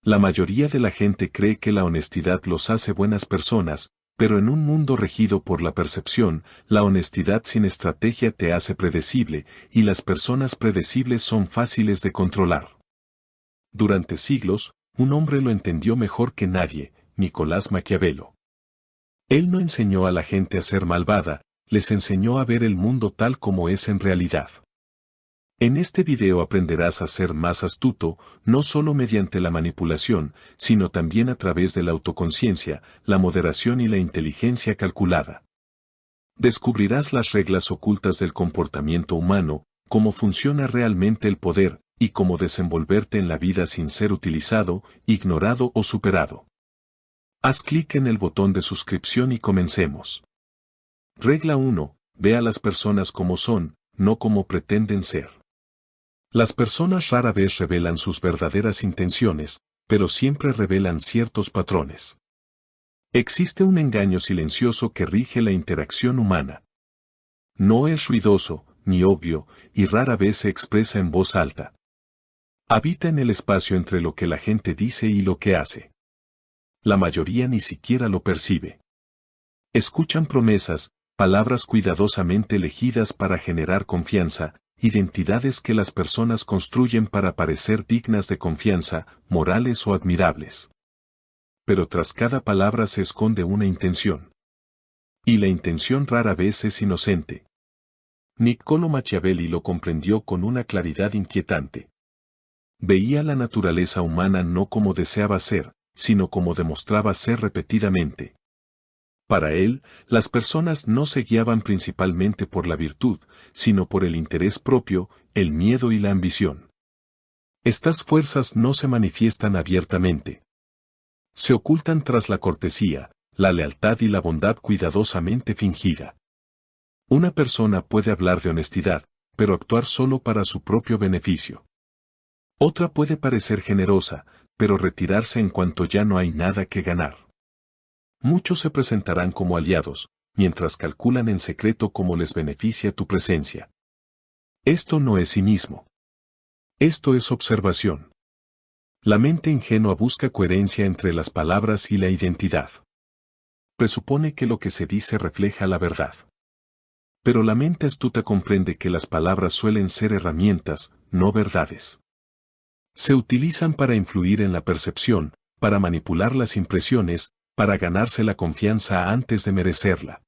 La mayoría de la gente cree que la honestidad los hace buenas personas, pero en un mundo regido por la percepción, la honestidad sin estrategia te hace predecible, y las personas predecibles son fáciles de controlar. Durante siglos, un hombre lo entendió mejor que nadie, Nicolás Maquiavelo. Él no enseñó a la gente a ser malvada, les enseñó a ver el mundo tal como es en realidad. En este video aprenderás a ser más astuto, no solo mediante la manipulación, sino también a través de la autoconciencia, la moderación y la inteligencia calculada. Descubrirás las reglas ocultas del comportamiento humano, cómo funciona realmente el poder, y cómo desenvolverte en la vida sin ser utilizado, ignorado o superado. Haz clic en el botón de suscripción y comencemos. Regla 1. Ve a las personas como son, no como pretenden ser. Las personas rara vez revelan sus verdaderas intenciones, pero siempre revelan ciertos patrones. Existe un engaño silencioso que rige la interacción humana. No es ruidoso, ni obvio, y rara vez se expresa en voz alta. Habita en el espacio entre lo que la gente dice y lo que hace. La mayoría ni siquiera lo percibe. Escuchan promesas, palabras cuidadosamente elegidas para generar confianza, identidades que las personas construyen para parecer dignas de confianza, morales o admirables. Pero tras cada palabra se esconde una intención. Y la intención rara vez es inocente. Niccolò Machiavelli lo comprendió con una claridad inquietante. Veía la naturaleza humana no como deseaba ser, sino como demostraba ser repetidamente. Para él, las personas no se guiaban principalmente por la virtud, sino por el interés propio, el miedo y la ambición. Estas fuerzas no se manifiestan abiertamente. Se ocultan tras la cortesía, la lealtad y la bondad cuidadosamente fingida. Una persona puede hablar de honestidad, pero actuar solo para su propio beneficio. Otra puede parecer generosa, pero retirarse en cuanto ya no hay nada que ganar. Muchos se presentarán como aliados, mientras calculan en secreto cómo les beneficia tu presencia. Esto no es cinismo. Esto es observación. La mente ingenua busca coherencia entre las palabras y la identidad. Presupone que lo que se dice refleja la verdad. Pero la mente astuta comprende que las palabras suelen ser herramientas, no verdades. Se utilizan para influir en la percepción, para manipular las impresiones, para ganarse la confianza antes de merecerla.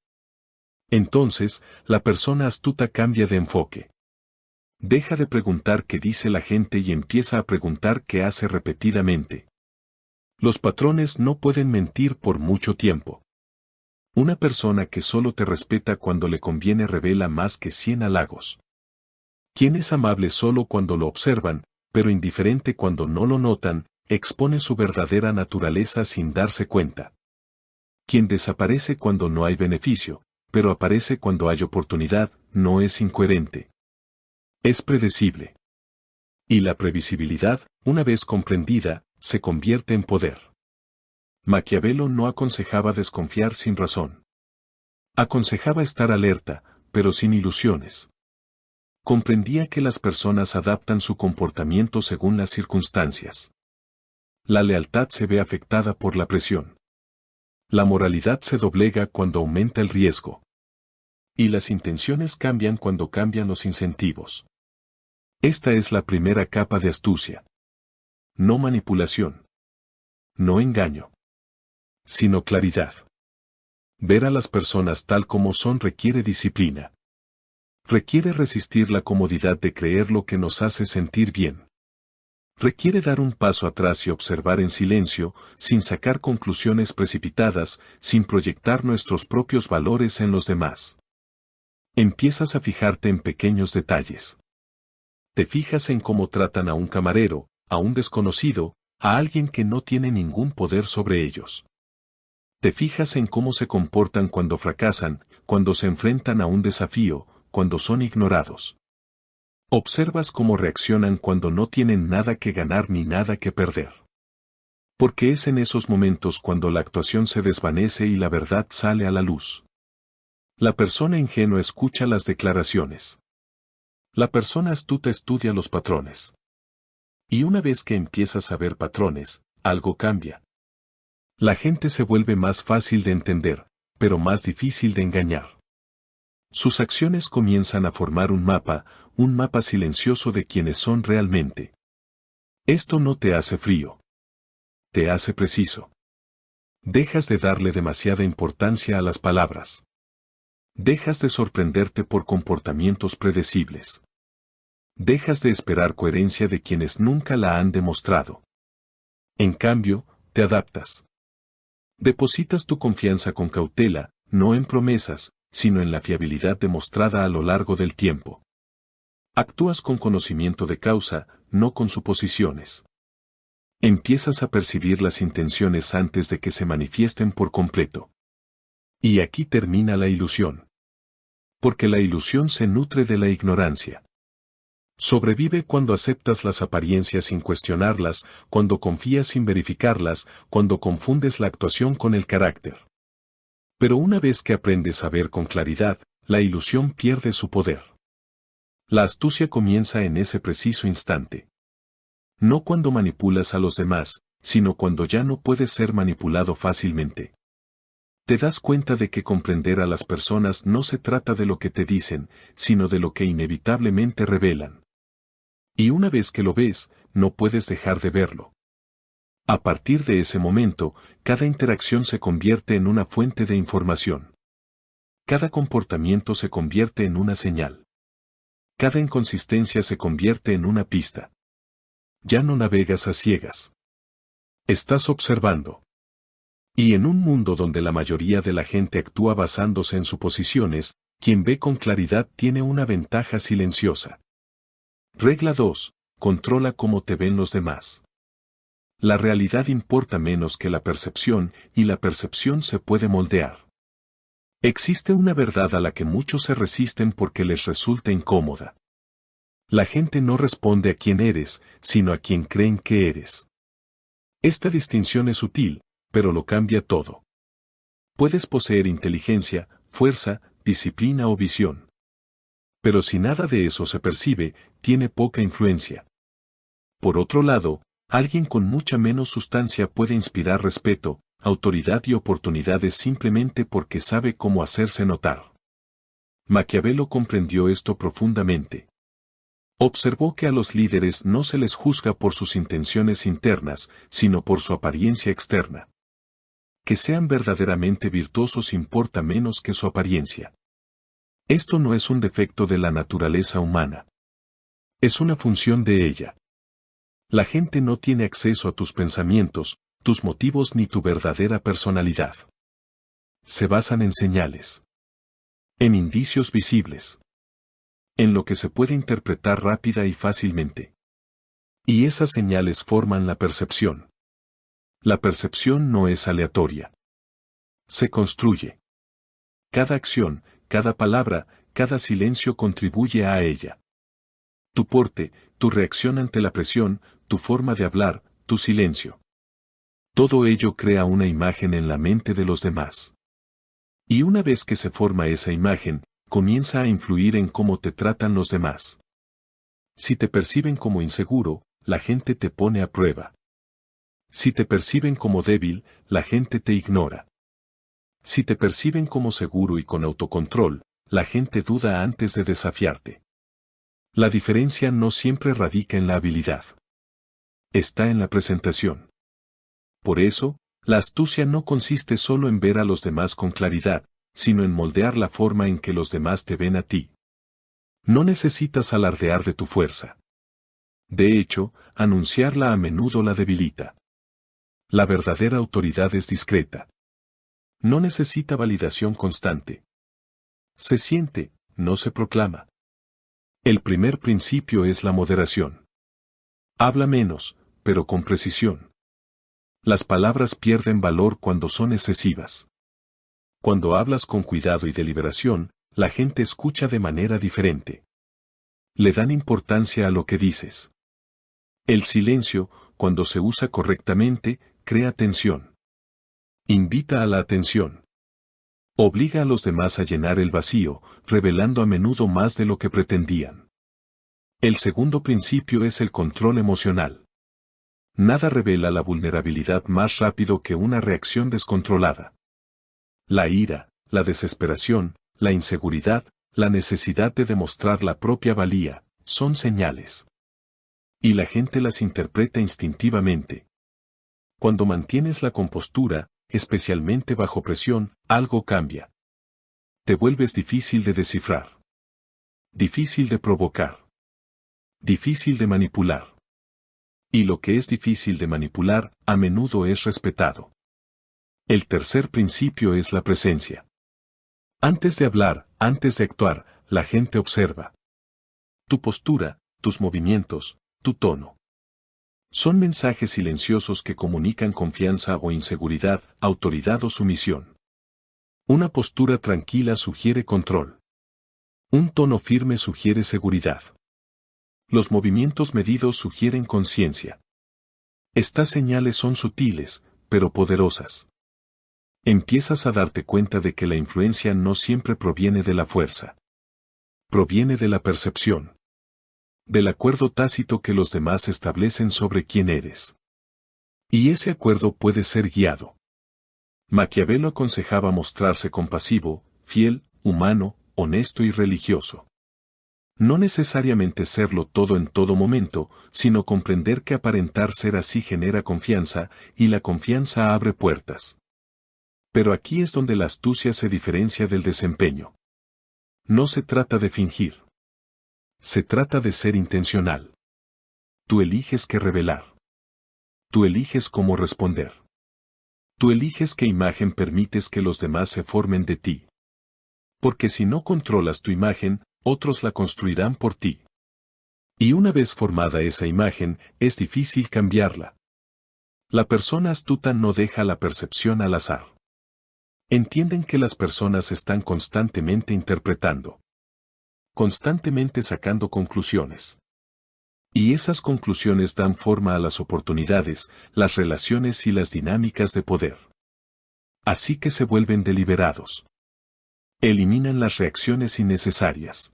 Entonces, la persona astuta cambia de enfoque. Deja de preguntar qué dice la gente y empieza a preguntar qué hace repetidamente. Los patrones no pueden mentir por mucho tiempo. Una persona que solo te respeta cuando le conviene revela más que 100 halagos. Quien es amable solo cuando lo observan, pero indiferente cuando no lo notan, expone su verdadera naturaleza sin darse cuenta. Quien desaparece cuando no hay beneficio, pero aparece cuando hay oportunidad, no es incoherente. Es predecible. Y la previsibilidad, una vez comprendida, se convierte en poder. Maquiavelo no aconsejaba desconfiar sin razón. Aconsejaba estar alerta, pero sin ilusiones. Comprendía que las personas adaptan su comportamiento según las circunstancias. La lealtad se ve afectada por la presión. La moralidad se doblega cuando aumenta el riesgo. Y las intenciones cambian cuando cambian los incentivos. Esta es la primera capa de astucia. No manipulación. No engaño. Sino claridad. Ver a las personas tal como son requiere disciplina. Requiere resistir la comodidad de creer lo que nos hace sentir bien. Requiere dar un paso atrás y observar en silencio, sin sacar conclusiones precipitadas, sin proyectar nuestros propios valores en los demás. Empiezas a fijarte en pequeños detalles. Te fijas en cómo tratan a un camarero, a un desconocido, a alguien que no tiene ningún poder sobre ellos. Te fijas en cómo se comportan cuando fracasan, cuando se enfrentan a un desafío, cuando son ignorados. Observas cómo reaccionan cuando no tienen nada que ganar ni nada que perder. Porque es en esos momentos cuando la actuación se desvanece y la verdad sale a la luz. La persona ingenua escucha las declaraciones. La persona astuta estudia los patrones. Y una vez que empiezas a ver patrones, algo cambia. La gente se vuelve más fácil de entender, pero más difícil de engañar. Sus acciones comienzan a formar un mapa silencioso de quienes son realmente. Esto no te hace frío. Te hace preciso. Dejas de darle demasiada importancia a las palabras. Dejas de sorprenderte por comportamientos predecibles. Dejas de esperar coherencia de quienes nunca la han demostrado. En cambio, te adaptas. Depositas tu confianza con cautela, no en promesas, sino en la fiabilidad demostrada a lo largo del tiempo. Actúas con conocimiento de causa, no con suposiciones. Empiezas a percibir las intenciones antes de que se manifiesten por completo. Y aquí termina la ilusión. Porque la ilusión se nutre de la ignorancia. Sobrevive cuando aceptas las apariencias sin cuestionarlas, cuando confías sin verificarlas, cuando confundes la actuación con el carácter. Pero una vez que aprendes a ver con claridad, la ilusión pierde su poder. La astucia comienza en ese preciso instante. No cuando manipulas a los demás, sino cuando ya no puedes ser manipulado fácilmente. Te das cuenta de que comprender a las personas no se trata de lo que te dicen, sino de lo que inevitablemente revelan. Y una vez que lo ves, no puedes dejar de verlo. A partir de ese momento, cada interacción se convierte en una fuente de información. Cada comportamiento se convierte en una señal. Cada inconsistencia se convierte en una pista. Ya no navegas a ciegas. Estás observando. Y en un mundo donde la mayoría de la gente actúa basándose en suposiciones, quien ve con claridad tiene una ventaja silenciosa. Regla 2. Controla cómo te ven los demás. La realidad importa menos que la percepción, y la percepción se puede moldear. Existe una verdad a la que muchos se resisten porque les resulta incómoda. La gente no responde a quién eres, sino a quien creen que eres. Esta distinción es sutil, pero lo cambia todo. Puedes poseer inteligencia, fuerza, disciplina o visión. Pero si nada de eso se percibe, tiene poca influencia. Por otro lado, alguien con mucha menos sustancia puede inspirar respeto, autoridad y oportunidades simplemente porque sabe cómo hacerse notar. Maquiavelo comprendió esto profundamente. Observó que a los líderes no se les juzga por sus intenciones internas, sino por su apariencia externa. Que sean verdaderamente virtuosos importa menos que su apariencia. Esto no es un defecto de la naturaleza humana. Es una función de ella. La gente no tiene acceso a tus pensamientos, tus motivos ni tu verdadera personalidad. Se basan en señales. En indicios visibles. En lo que se puede interpretar rápida y fácilmente. Y esas señales forman la percepción. La percepción no es aleatoria. Se construye. Cada acción, cada palabra, cada silencio contribuye a ella. Tu porte, tu reacción ante la presión, tu forma de hablar, tu silencio. Todo ello crea una imagen en la mente de los demás. Y una vez que se forma esa imagen, comienza a influir en cómo te tratan los demás. Si te perciben como inseguro, la gente te pone a prueba. Si te perciben como débil, la gente te ignora. Si te perciben como seguro y con autocontrol, la gente duda antes de desafiarte. La diferencia no siempre radica en la habilidad. Está en la presentación. Por eso, la astucia no consiste solo en ver a los demás con claridad, sino en moldear la forma en que los demás te ven a ti. No necesitas alardear de tu fuerza. De hecho, anunciarla a menudo la debilita. La verdadera autoridad es discreta. No necesita validación constante. Se siente, no se proclama. El primer principio es la moderación. Habla menos, pero con precisión. Las palabras pierden valor cuando son excesivas. Cuando hablas con cuidado y deliberación, la gente escucha de manera diferente. Le dan importancia a lo que dices. El silencio, cuando se usa correctamente, crea tensión. Invita a la atención. Obliga a los demás a llenar el vacío, revelando a menudo más de lo que pretendían. El segundo principio es el control emocional. Nada revela la vulnerabilidad más rápido que una reacción descontrolada. La ira, la desesperación, la inseguridad, la necesidad de demostrar la propia valía, son señales. Y la gente las interpreta instintivamente. Cuando mantienes la compostura, especialmente bajo presión, algo cambia. Te vuelves difícil de descifrar. Difícil de provocar. Difícil de manipular. Y lo que es difícil de manipular, a menudo es respetado. El tercer principio es la presencia. Antes de hablar, antes de actuar, la gente observa. Tu postura, tus movimientos, tu tono. Son mensajes silenciosos que comunican confianza o inseguridad, autoridad o sumisión. Una postura tranquila sugiere control. Un tono firme sugiere seguridad. Los movimientos medidos sugieren conciencia. Estas señales son sutiles, pero poderosas. Empiezas a darte cuenta de que la influencia no siempre proviene de la fuerza. Proviene de la percepción. Del acuerdo tácito que los demás establecen sobre quién eres. Y ese acuerdo puede ser guiado. Maquiavelo aconsejaba mostrarse compasivo, fiel, humano, honesto y religioso. No necesariamente serlo todo en todo momento, sino comprender que aparentar ser así genera confianza, y la confianza abre puertas. Pero aquí es donde la astucia se diferencia del desempeño. No se trata de fingir. Se trata de ser intencional. Tú eliges qué revelar. Tú eliges cómo responder. Tú eliges qué imagen permites que los demás se formen de ti. Porque si no controlas tu imagen, otros la construirán por ti. Y una vez formada esa imagen, es difícil cambiarla. La persona astuta no deja la percepción al azar. Entienden que las personas están constantemente interpretando. Constantemente sacando conclusiones. Y esas conclusiones dan forma a las oportunidades, las relaciones y las dinámicas de poder. Así que se vuelven deliberados. Eliminan las reacciones innecesarias.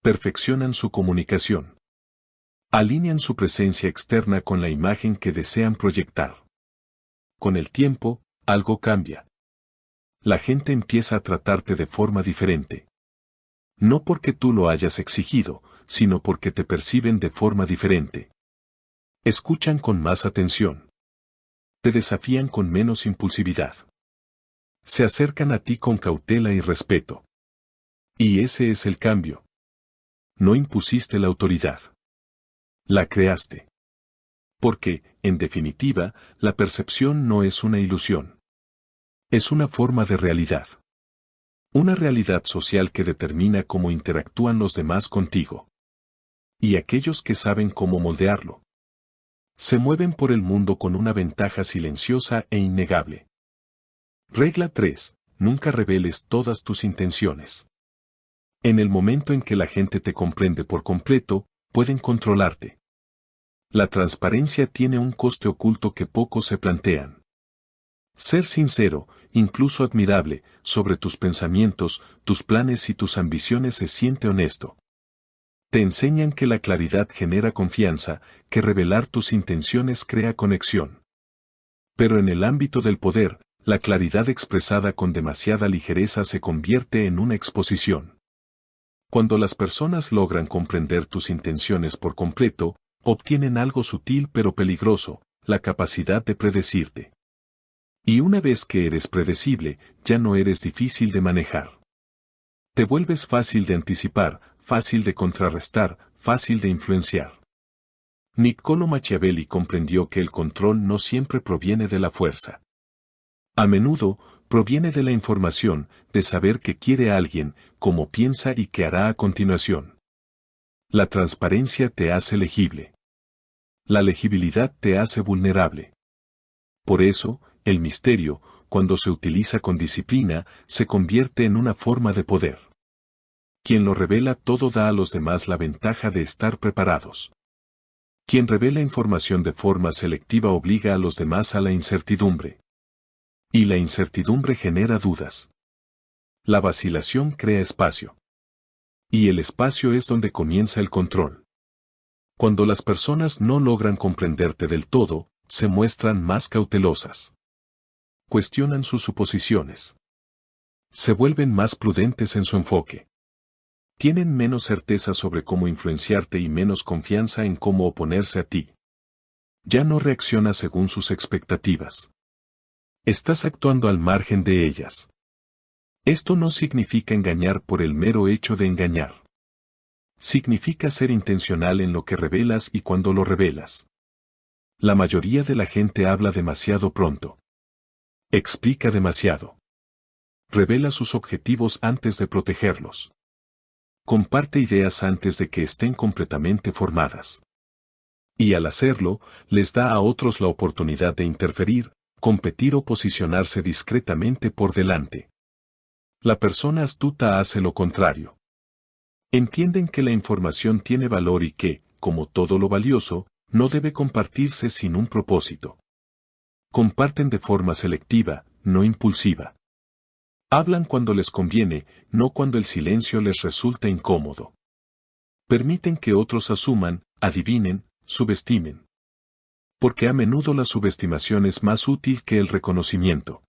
Perfeccionan su comunicación. Alinean su presencia externa con la imagen que desean proyectar. Con el tiempo, algo cambia. La gente empieza a tratarte de forma diferente. No porque tú lo hayas exigido, sino porque te perciben de forma diferente. Escuchan con más atención. Te desafían con menos impulsividad. Se acercan a ti con cautela y respeto. Y ese es el cambio. No impusiste la autoridad. La creaste. Porque, en definitiva, la percepción no es una ilusión. Es una forma de realidad. Una realidad social que determina cómo interactúan los demás contigo. Y aquellos que saben cómo moldearlo. Se mueven por el mundo con una ventaja silenciosa e innegable. Regla 3. Nunca reveles todas tus intenciones. En el momento en que la gente te comprende por completo, pueden controlarte. La transparencia tiene un coste oculto que pocos se plantean. Ser sincero, incluso admirable, sobre tus pensamientos, tus planes y tus ambiciones se siente honesto. Te enseñan que la claridad genera confianza, que revelar tus intenciones crea conexión. Pero en el ámbito del poder, la claridad expresada con demasiada ligereza se convierte en una exposición. Cuando las personas logran comprender tus intenciones por completo, obtienen algo sutil pero peligroso, la capacidad de predecirte. Y una vez que eres predecible, ya no eres difícil de manejar. Te vuelves fácil de anticipar, fácil de contrarrestar, fácil de influenciar. Niccolo Machiavelli comprendió que el control no siempre proviene de la fuerza. A menudo, proviene de la información, de saber qué quiere alguien, cómo piensa y qué hará a continuación. La transparencia te hace legible. La legibilidad te hace vulnerable. Por eso, el misterio, cuando se utiliza con disciplina, se convierte en una forma de poder. Quien lo revela todo da a los demás la ventaja de estar preparados. Quien revela información de forma selectiva obliga a los demás a la incertidumbre. Y la incertidumbre genera dudas. La vacilación crea espacio. Y el espacio es donde comienza el control. Cuando las personas no logran comprenderte del todo, se muestran más cautelosas. Cuestionan sus suposiciones. Se vuelven más prudentes en su enfoque. Tienen menos certeza sobre cómo influenciarte y menos confianza en cómo oponerse a ti. Ya no reacciona según sus expectativas. Estás actuando al margen de ellas. Esto no significa engañar por el mero hecho de engañar. Significa ser intencional en lo que revelas y cuando lo revelas. La mayoría de la gente habla demasiado pronto. Explica demasiado. Revela sus objetivos antes de protegerlos. Comparte ideas antes de que estén completamente formadas. Y al hacerlo, les da a otros la oportunidad de interferir, competir o posicionarse discretamente por delante. La persona astuta hace lo contrario. Entienden que la información tiene valor y que, como todo lo valioso, no debe compartirse sin un propósito. Comparten de forma selectiva, no impulsiva. Hablan cuando les conviene, no cuando el silencio les resulta incómodo. Permiten que otros asuman, adivinen, subestimen. Porque a menudo la subestimación es más útil que el reconocimiento.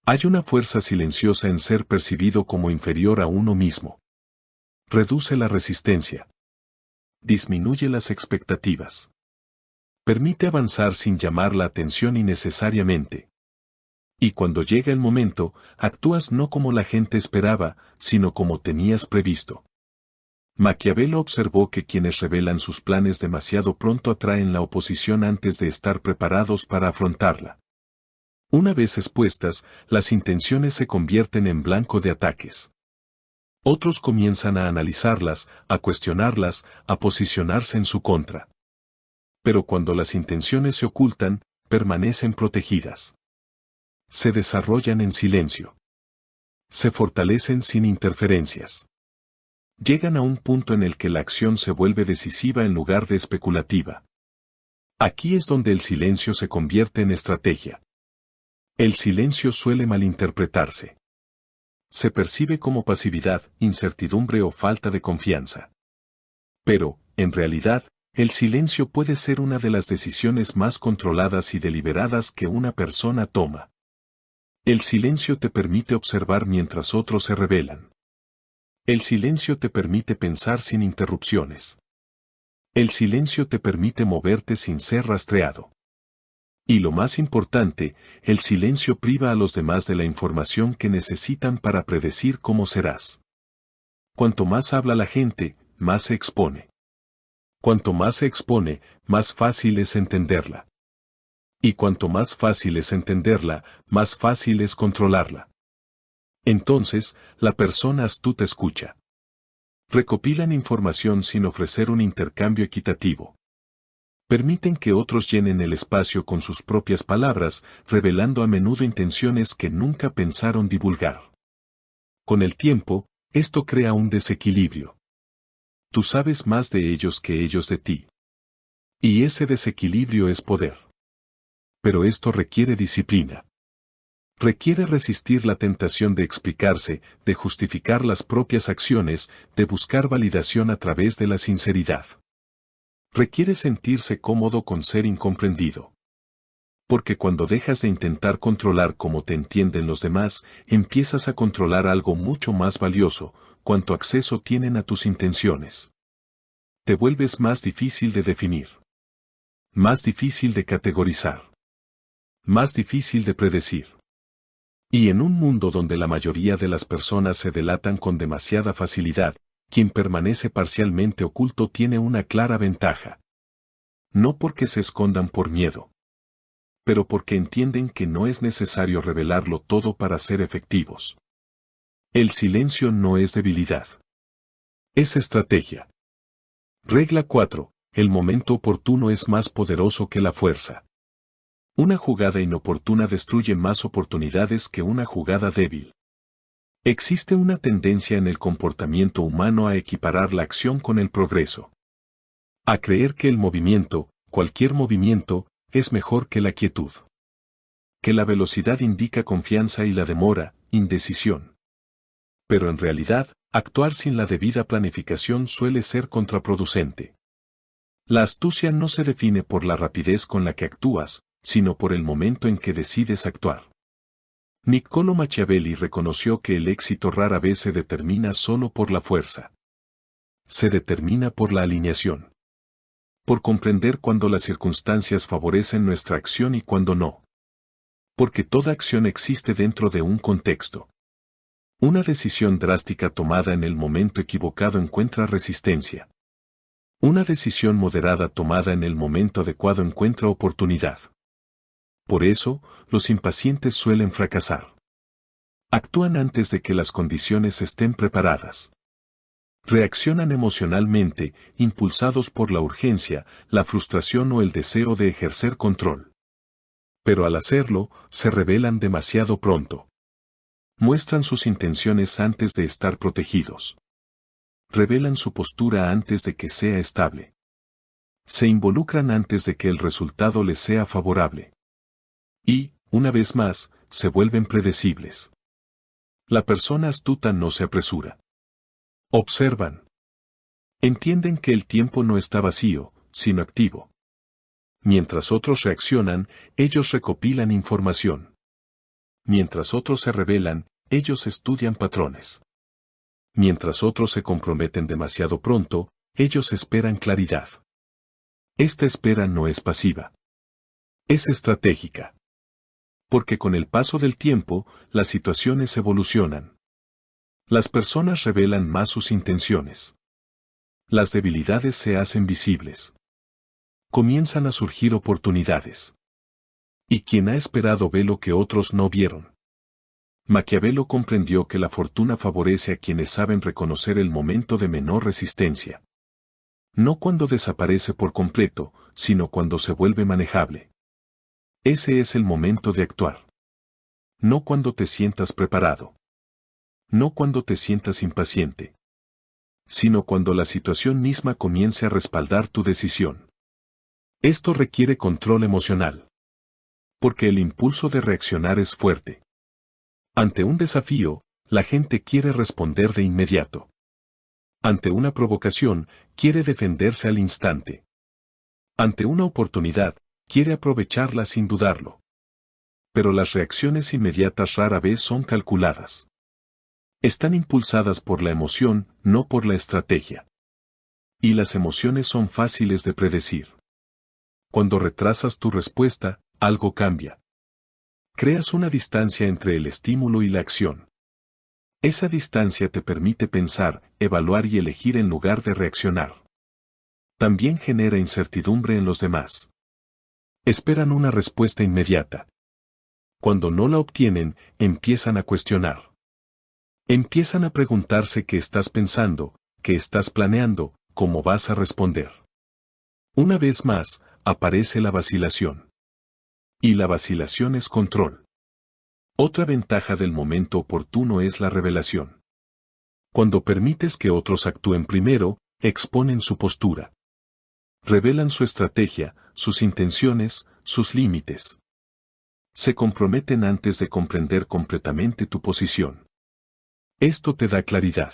Hay una fuerza silenciosa en ser percibido como inferior a uno mismo. Reduce la resistencia. Disminuye las expectativas. Permite avanzar sin llamar la atención innecesariamente. Y cuando llega el momento, actúas no como la gente esperaba, sino como tenías previsto. Maquiavelo observó que quienes revelan sus planes demasiado pronto atraen la oposición antes de estar preparados para afrontarla. Una vez expuestas, las intenciones se convierten en blanco de ataques. Otros comienzan a analizarlas, a cuestionarlas, a posicionarse en su contra. Pero cuando las intenciones se ocultan, permanecen protegidas. Se desarrollan en silencio. Se fortalecen sin interferencias. Llegan a un punto en el que la acción se vuelve decisiva en lugar de especulativa. Aquí es donde el silencio se convierte en estrategia. El silencio suele malinterpretarse. Se percibe como pasividad, incertidumbre o falta de confianza. Pero, en realidad, el silencio puede ser una de las decisiones más controladas y deliberadas que una persona toma. El silencio te permite observar mientras otros se revelan. El silencio te permite pensar sin interrupciones. El silencio te permite moverte sin ser rastreado. Y lo más importante, el silencio priva a los demás de la información que necesitan para predecir cómo serás. Cuanto más habla la gente, más se expone. Cuanto más se expone, más fácil es entenderla. Y cuanto más fácil es entenderla, más fácil es controlarla. Entonces, la persona astuta escucha. Recopilan información sin ofrecer un intercambio equitativo. Permiten que otros llenen el espacio con sus propias palabras, revelando a menudo intenciones que nunca pensaron divulgar. Con el tiempo, esto crea un desequilibrio. Tú sabes más de ellos que ellos de ti. Y ese desequilibrio es poder. Pero esto requiere disciplina. Requiere resistir la tentación de explicarse, de justificar las propias acciones, de buscar validación a través de la sinceridad. Requiere sentirse cómodo con ser incomprendido. Porque cuando dejas de intentar controlar cómo te entienden los demás, empiezas a controlar algo mucho más valioso, cuánto acceso tienen a tus intenciones. Te vuelves más difícil de definir. Más difícil de categorizar. Más difícil de predecir. Y en un mundo donde la mayoría de las personas se delatan con demasiada facilidad, quien permanece parcialmente oculto tiene una clara ventaja. No porque se escondan por miedo, pero porque entienden que no es necesario revelarlo todo para ser efectivos. El silencio no es debilidad. Es estrategia. Regla 4. El momento oportuno es más poderoso que la fuerza. Una jugada inoportuna destruye más oportunidades que una jugada débil. Existe una tendencia en el comportamiento humano a equiparar la acción con el progreso. A creer que el movimiento, cualquier movimiento, es mejor que la quietud. Que la velocidad indica confianza y la demora, indecisión. Pero en realidad, actuar sin la debida planificación suele ser contraproducente. La astucia no se define por la rapidez con la que actúas, sino por el momento en que decides actuar. Niccolò Machiavelli reconoció que el éxito rara vez se determina solo por la fuerza. Se determina por la alineación. Por comprender cuándo las circunstancias favorecen nuestra acción y cuándo no. Porque toda acción existe dentro de un contexto. Una decisión drástica tomada en el momento equivocado encuentra resistencia. Una decisión moderada tomada en el momento adecuado encuentra oportunidad. Por eso, los impacientes suelen fracasar. Actúan antes de que las condiciones estén preparadas. Reaccionan emocionalmente, impulsados por la urgencia, la frustración o el deseo de ejercer control. Pero al hacerlo, se revelan demasiado pronto. Muestran sus intenciones antes de estar protegidos. Revelan su postura antes de que sea estable. Se involucran antes de que el resultado les sea favorable. Y, una vez más, se vuelven predecibles. La persona astuta no se apresura. Observan. Entienden que el tiempo no está vacío, sino activo. Mientras otros reaccionan, ellos recopilan información. Mientras otros se revelan, ellos estudian patrones. Mientras otros se comprometen demasiado pronto, ellos esperan claridad. Esta espera no es pasiva. Es estratégica. Porque con el paso del tiempo, las situaciones evolucionan. Las personas revelan más sus intenciones. Las debilidades se hacen visibles. Comienzan a surgir oportunidades. Y quien ha esperado ve lo que otros no vieron. Maquiavelo comprendió que la fortuna favorece a quienes saben reconocer el momento de menor resistencia. No cuando desaparece por completo, sino cuando se vuelve manejable. Ese es el momento de actuar. No cuando te sientas preparado. No cuando te sientas impaciente. Sino cuando la situación misma comience a respaldar tu decisión. Esto requiere control emocional. Porque el impulso de reaccionar es fuerte. Ante un desafío, la gente quiere responder de inmediato. Ante una provocación, quiere defenderse al instante. Ante una oportunidad, quiere aprovecharla sin dudarlo. Pero las reacciones inmediatas rara vez son calculadas. Están impulsadas por la emoción, no por la estrategia. Y las emociones son fáciles de predecir. Cuando retrasas tu respuesta, algo cambia. Creas una distancia entre el estímulo y la acción. Esa distancia te permite pensar, evaluar y elegir en lugar de reaccionar. También genera incertidumbre en los demás. Esperan una respuesta inmediata. Cuando no la obtienen, empiezan a cuestionar. Empiezan a preguntarse qué estás pensando, qué estás planeando, cómo vas a responder. Una vez más, aparece la vacilación. Y la vacilación es control. Otra ventaja del momento oportuno es la revelación. Cuando permites que otros actúen primero, exponen su postura. Revelan su estrategia, sus intenciones, sus límites. Se comprometen antes de comprender completamente tu posición. Esto te da claridad.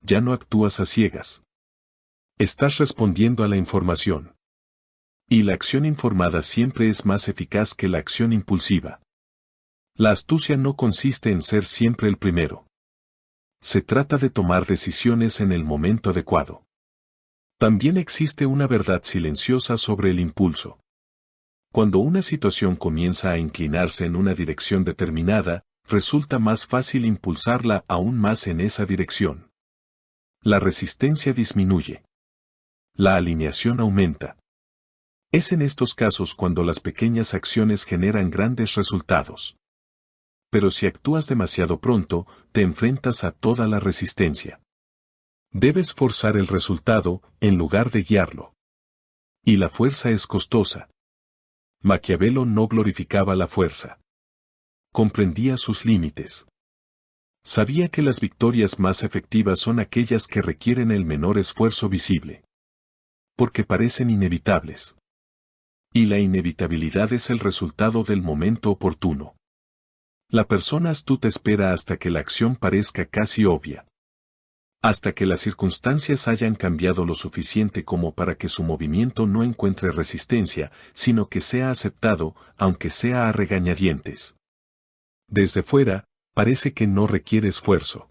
Ya no actúas a ciegas. Estás respondiendo a la información. Y la acción informada siempre es más eficaz que la acción impulsiva. La astucia no consiste en ser siempre el primero. Se trata de tomar decisiones en el momento adecuado. También existe una verdad silenciosa sobre el impulso. Cuando una situación comienza a inclinarse en una dirección determinada, resulta más fácil impulsarla aún más en esa dirección. La resistencia disminuye. La alineación aumenta. Es en estos casos cuando las pequeñas acciones generan grandes resultados. Pero si actúas demasiado pronto, te enfrentas a toda la resistencia. Debes forzar el resultado, en lugar de guiarlo. Y la fuerza es costosa. Maquiavelo no glorificaba la fuerza. Comprendía sus límites. Sabía que las victorias más efectivas son aquellas que requieren el menor esfuerzo visible. Porque parecen inevitables. Y la inevitabilidad es el resultado del momento oportuno. La persona astuta espera hasta que la acción parezca casi obvia. hasta que las circunstancias hayan cambiado lo suficiente como para que su movimiento no encuentre resistencia, sino que sea aceptado, aunque sea a regañadientes. Desde fuera, parece que no requiere esfuerzo.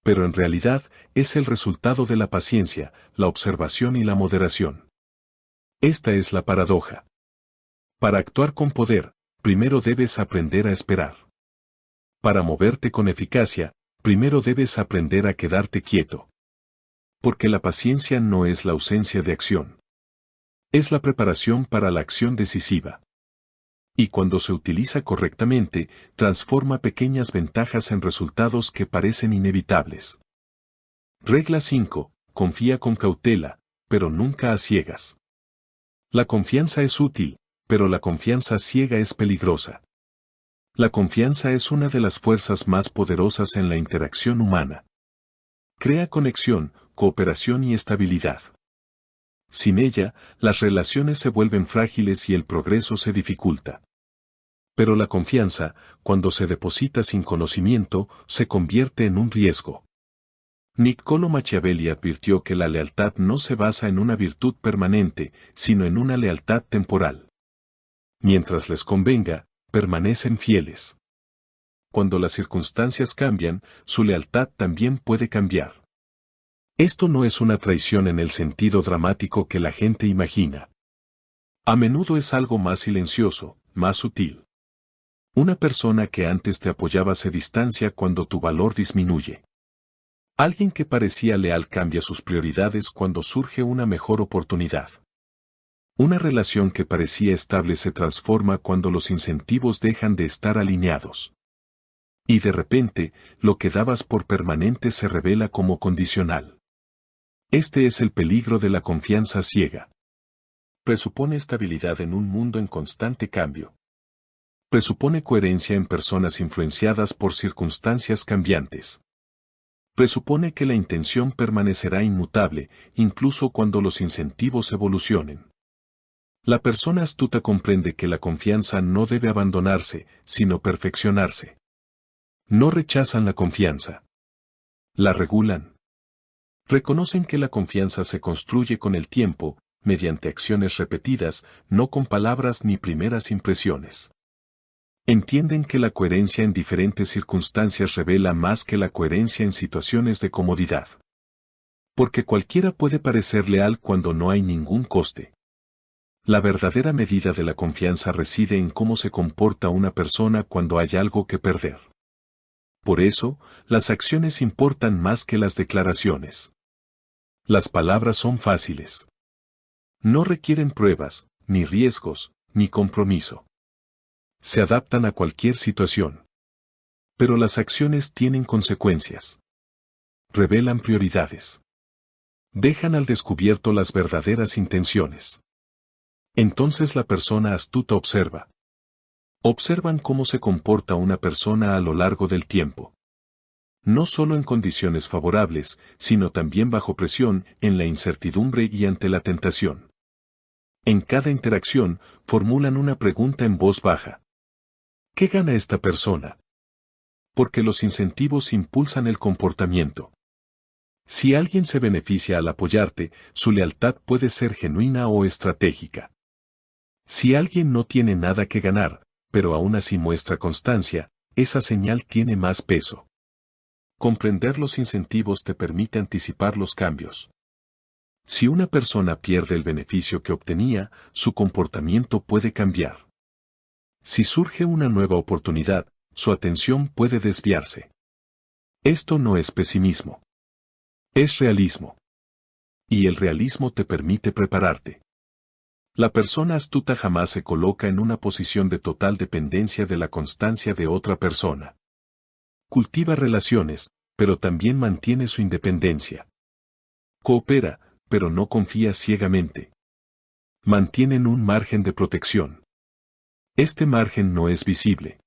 Pero en realidad, es el resultado de la paciencia, la observación y la moderación. Esta es la paradoja. Para actuar con poder, primero debes aprender a esperar. Para moverte con eficacia, primero debes aprender a quedarte quieto. Porque la paciencia no es la ausencia de acción. Es la preparación para la acción decisiva. Y cuando se utiliza correctamente, transforma pequeñas ventajas en resultados que parecen inevitables. Regla 5. Confía con cautela, pero nunca a ciegas. La confianza es útil, pero la confianza ciega es peligrosa. La confianza es una de las fuerzas más poderosas en la interacción humana. Crea conexión, cooperación y estabilidad. Sin ella, las relaciones se vuelven frágiles y el progreso se dificulta. Pero la confianza, cuando se deposita sin conocimiento, se convierte en un riesgo. Niccolò Machiavelli advirtió que la lealtad no se basa en una virtud permanente, sino en una lealtad temporal. Mientras les convenga, permanecen fieles. Cuando las circunstancias cambian, su lealtad también puede cambiar. Esto no es una traición en el sentido dramático que la gente imagina. A menudo es algo más silencioso, más sutil. Una persona que antes te apoyaba se distancia cuando tu valor disminuye. Alguien que parecía leal cambia sus prioridades cuando surge una mejor oportunidad. Una relación que parecía estable se transforma cuando los incentivos dejan de estar alineados. Y de repente, lo que dabas por permanente se revela como condicional. Este es el peligro de la confianza ciega. Presupone estabilidad en un mundo en constante cambio. Presupone coherencia en personas influenciadas por circunstancias cambiantes. Presupone que la intención permanecerá inmutable, incluso cuando los incentivos evolucionen. La persona astuta comprende que la confianza no debe abandonarse, sino perfeccionarse. No rechazan la confianza. La regulan. Reconocen que la confianza se construye con el tiempo, mediante acciones repetidas, no con palabras ni primeras impresiones. Entienden que la coherencia en diferentes circunstancias revela más que la coherencia en situaciones de comodidad. Porque cualquiera puede parecer leal cuando no hay ningún coste. La verdadera medida de la confianza reside en cómo se comporta una persona cuando hay algo que perder. Por eso, las acciones importan más que las declaraciones. Las palabras son fáciles. No requieren pruebas, ni riesgos, ni compromiso. Se adaptan a cualquier situación. Pero las acciones tienen consecuencias. Revelan prioridades. Dejan al descubierto las verdaderas intenciones. Entonces la persona astuta observa. Observan cómo se comporta una persona a lo largo del tiempo. No solo en condiciones favorables, sino también bajo presión, en la incertidumbre y ante la tentación. En cada interacción, formulan una pregunta en voz baja. ¿Qué gana esta persona? Porque los incentivos impulsan el comportamiento. Si alguien se beneficia al apoyarte, su lealtad puede ser genuina o estratégica. Si alguien no tiene nada que ganar, pero aún así muestra constancia, esa señal tiene más peso. Comprender los incentivos te permite anticipar los cambios. Si una persona pierde el beneficio que obtenía, su comportamiento puede cambiar. Si surge una nueva oportunidad, su atención puede desviarse. Esto no es pesimismo. Es realismo. Y el realismo te permite prepararte. La persona astuta jamás se coloca en una posición de total dependencia de la constancia de otra persona. Cultiva relaciones, pero también mantiene su independencia. Coopera, pero no confía ciegamente. Mantienen un margen de protección. Este margen no es visible.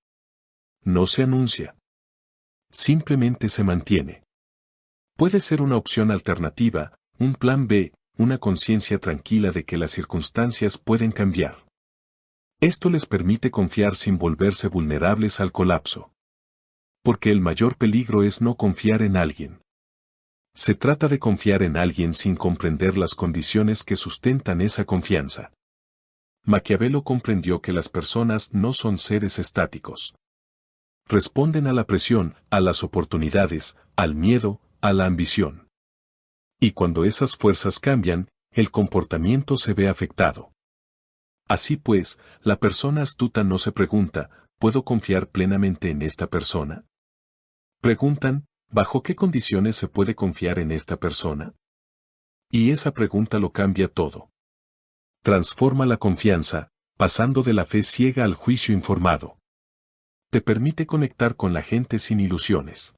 No se anuncia. Simplemente se mantiene. Puede ser una opción alternativa, un plan B, una conciencia tranquila de que las circunstancias pueden cambiar. Esto les permite confiar sin volverse vulnerables al colapso. Porque el mayor peligro es no confiar en alguien. Se trata de confiar en alguien sin comprender las condiciones que sustentan esa confianza. Maquiavelo comprendió que las personas no son seres estáticos. Responden a la presión, a las oportunidades, al miedo, a la ambición. Y cuando esas fuerzas cambian, el comportamiento se ve afectado. Así pues, la persona astuta no se pregunta, ¿puedo confiar plenamente en esta persona? Preguntan, ¿bajo qué condiciones se puede confiar en esta persona? Y esa pregunta lo cambia todo. Transforma la confianza, pasando de la fe ciega al juicio informado. Te permite conectar con la gente sin ilusiones.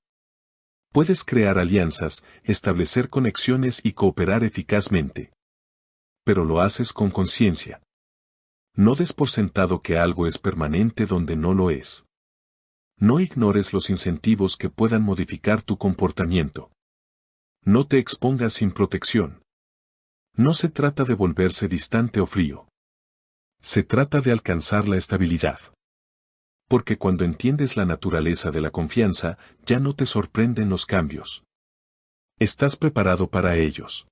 Puedes crear alianzas, establecer conexiones y cooperar eficazmente. Pero lo haces con conciencia. No des por sentado que algo es permanente donde no lo es. No ignores los incentivos que puedan modificar tu comportamiento. No te expongas sin protección. No se trata de volverse distante o frío. Se trata de alcanzar la estabilidad. Porque cuando entiendes la naturaleza de la confianza, ya no te sorprenden los cambios. Estás preparado para ellos.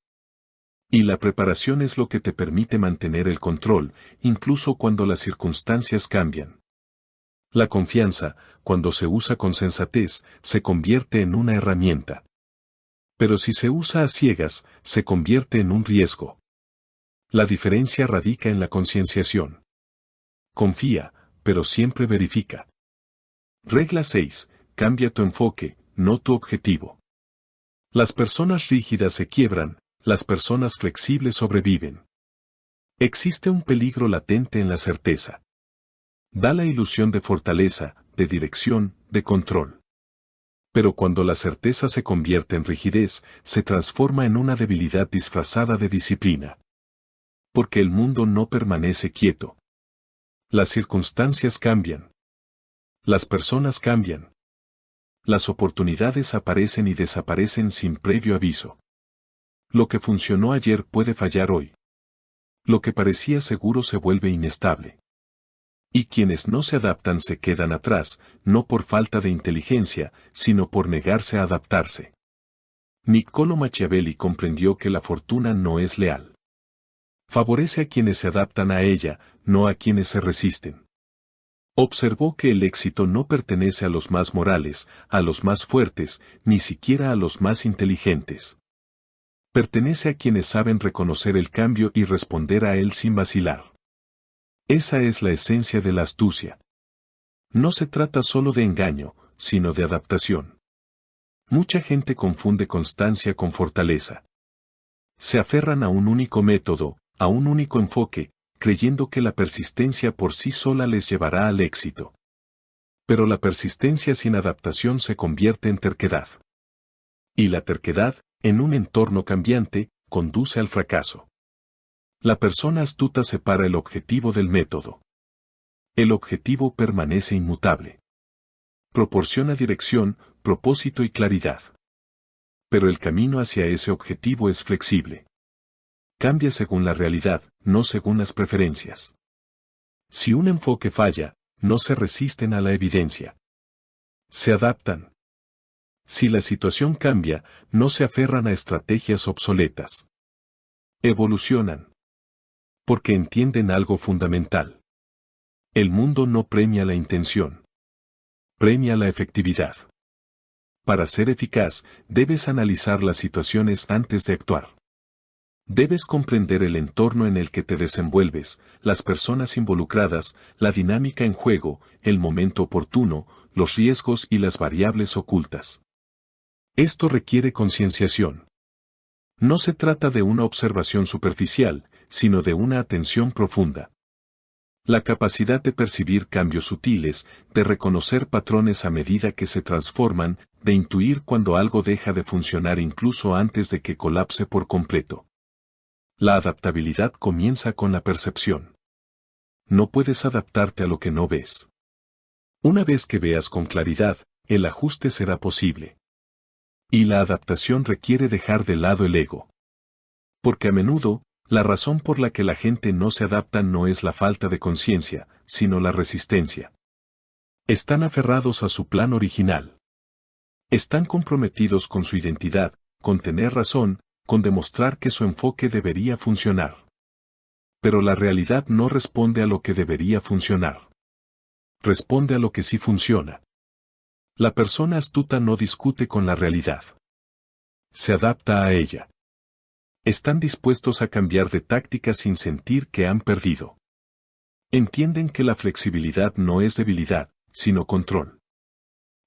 Y la preparación es lo que te permite mantener el control, incluso cuando las circunstancias cambian. La confianza, cuando se usa con sensatez, se convierte en una herramienta. Pero si se usa a ciegas, se convierte en un riesgo. La diferencia radica en la concienciación. Confía, pero siempre verifica. Regla 6. Cambia tu enfoque, no tu objetivo. Las personas rígidas se quiebran, las personas flexibles sobreviven. Existe un peligro latente en la certeza. Da la ilusión de fortaleza, de dirección, de control. Pero cuando la certeza se convierte en rigidez, se transforma en una debilidad disfrazada de disciplina. Porque el mundo no permanece quieto. Las circunstancias cambian. Las personas cambian. Las oportunidades aparecen y desaparecen sin previo aviso. Lo que funcionó ayer puede fallar hoy. Lo que parecía seguro se vuelve inestable. Y quienes no se adaptan se quedan atrás, no por falta de inteligencia, sino por negarse a adaptarse. Niccolò Machiavelli comprendió que la fortuna no es leal. Favorece a quienes se adaptan a ella, no a quienes se resisten. Observó que el éxito no pertenece a los más morales, a los más fuertes, ni siquiera a los más inteligentes. Pertenece a quienes saben reconocer el cambio y responder a él sin vacilar. Esa es la esencia de la astucia. No se trata solo de engaño, sino de adaptación. Mucha gente confunde constancia con fortaleza. Se aferran a un único método, a un único enfoque, creyendo que la persistencia por sí sola les llevará al éxito. Pero la persistencia sin adaptación se convierte en terquedad. Y la terquedad, en un entorno cambiante, conduce al fracaso. La persona astuta separa el objetivo del método. El objetivo permanece inmutable. Proporciona dirección, propósito y claridad. Pero el camino hacia ese objetivo es flexible. Cambia según la realidad, no según las preferencias. Si un enfoque falla, no se resisten a la evidencia. Se adaptan. Si la situación cambia, no se aferran a estrategias obsoletas. Evolucionan. Porque entienden algo fundamental. El mundo no premia la intención. Premia la efectividad. Para ser eficaz, debes analizar las situaciones antes de actuar. Debes comprender el entorno en el que te desenvuelves, las personas involucradas, la dinámica en juego, el momento oportuno, los riesgos y las variables ocultas. Esto requiere concienciación. No se trata de una observación superficial, sino de una atención profunda. La capacidad de percibir cambios sutiles, de reconocer patrones a medida que se transforman, de intuir cuando algo deja de funcionar incluso antes de que colapse por completo. La adaptabilidad comienza con la percepción. No puedes adaptarte a lo que no ves. Una vez que veas con claridad, el ajuste será posible. Y la adaptación requiere dejar de lado el ego. Porque a menudo, la razón por la que la gente no se adapta no es la falta de conciencia, sino la resistencia. Están aferrados a su plan original. Están comprometidos con su identidad, con tener razón, con demostrar que su enfoque debería funcionar. Pero la realidad no responde a lo que debería funcionar. Responde a lo que sí funciona. La persona astuta no discute con la realidad. Se adapta a ella. Están dispuestos a cambiar de táctica sin sentir que han perdido. Entienden que la flexibilidad no es debilidad, sino control.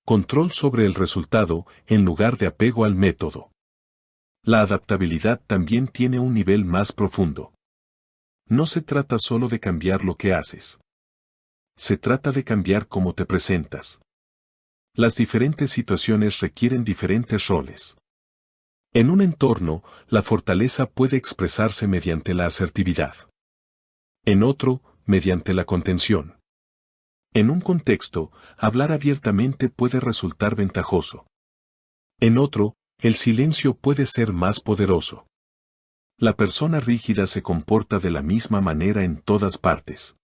Control sobre el resultado, en lugar de apego al método. La adaptabilidad también tiene un nivel más profundo. No se trata solo de cambiar lo que haces. Se trata de cambiar cómo te presentas. Las diferentes situaciones requieren diferentes roles. En un entorno, la fortaleza puede expresarse mediante la asertividad. En otro, mediante la contención. En un contexto, hablar abiertamente puede resultar ventajoso. En otro, el silencio puede ser más poderoso. La persona rígida se comporta de la misma manera en todas partes.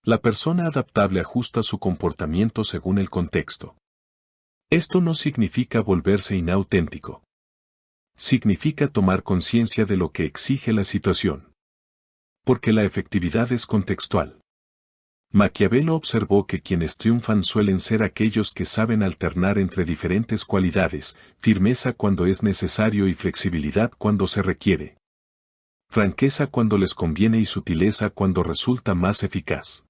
La persona adaptable ajusta su comportamiento según el contexto. Esto no significa volverse inauténtico. Significa tomar conciencia de lo que exige la situación. Porque la efectividad es contextual. Maquiavelo observó que quienes triunfan suelen ser aquellos que saben alternar entre diferentes cualidades, firmeza cuando es necesario y flexibilidad cuando se requiere. Franqueza cuando les conviene y sutileza cuando resulta más eficaz.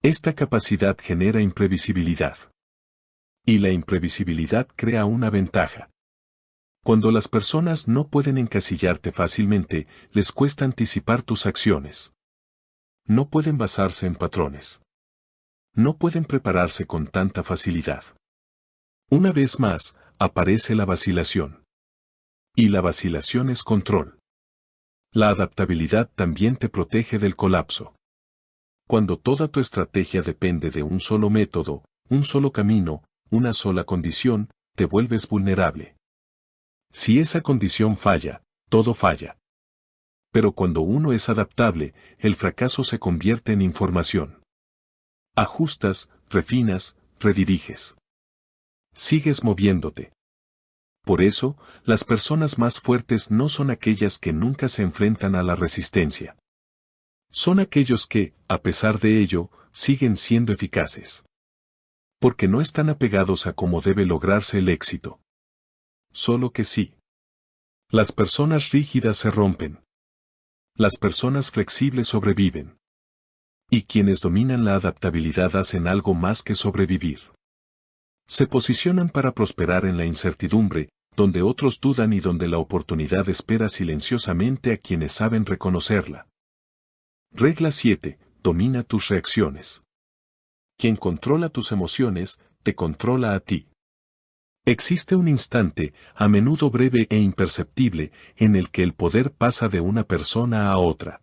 Esta capacidad genera imprevisibilidad. Y la imprevisibilidad crea una ventaja. Cuando las personas no pueden encasillarte fácilmente, les cuesta anticipar tus acciones. No pueden basarse en patrones. No pueden prepararse con tanta facilidad. Una vez más, aparece la vacilación. Y la vacilación es control. La adaptabilidad también te protege del colapso. Cuando toda tu estrategia depende de un solo método, un solo camino, una sola condición, te vuelves vulnerable. Si esa condición falla, todo falla. Pero cuando uno es adaptable, el fracaso se convierte en información. Ajustas, refinas, rediriges. Sigues moviéndote. Por eso, las personas más fuertes no son aquellas que nunca se enfrentan a la resistencia. Son aquellos que, a pesar de ello, siguen siendo eficaces. Porque no están apegados a cómo debe lograrse el éxito. Solo que sí. Las personas rígidas se rompen. Las personas flexibles sobreviven. Y quienes dominan la adaptabilidad hacen algo más que sobrevivir. Se posicionan para prosperar en la incertidumbre, donde otros dudan y donde la oportunidad espera silenciosamente a quienes saben reconocerla. Regla 7. Domina tus reacciones. Quien controla tus emociones, te controla a ti. Existe un instante, a menudo breve e imperceptible, en el que el poder pasa de una persona a otra.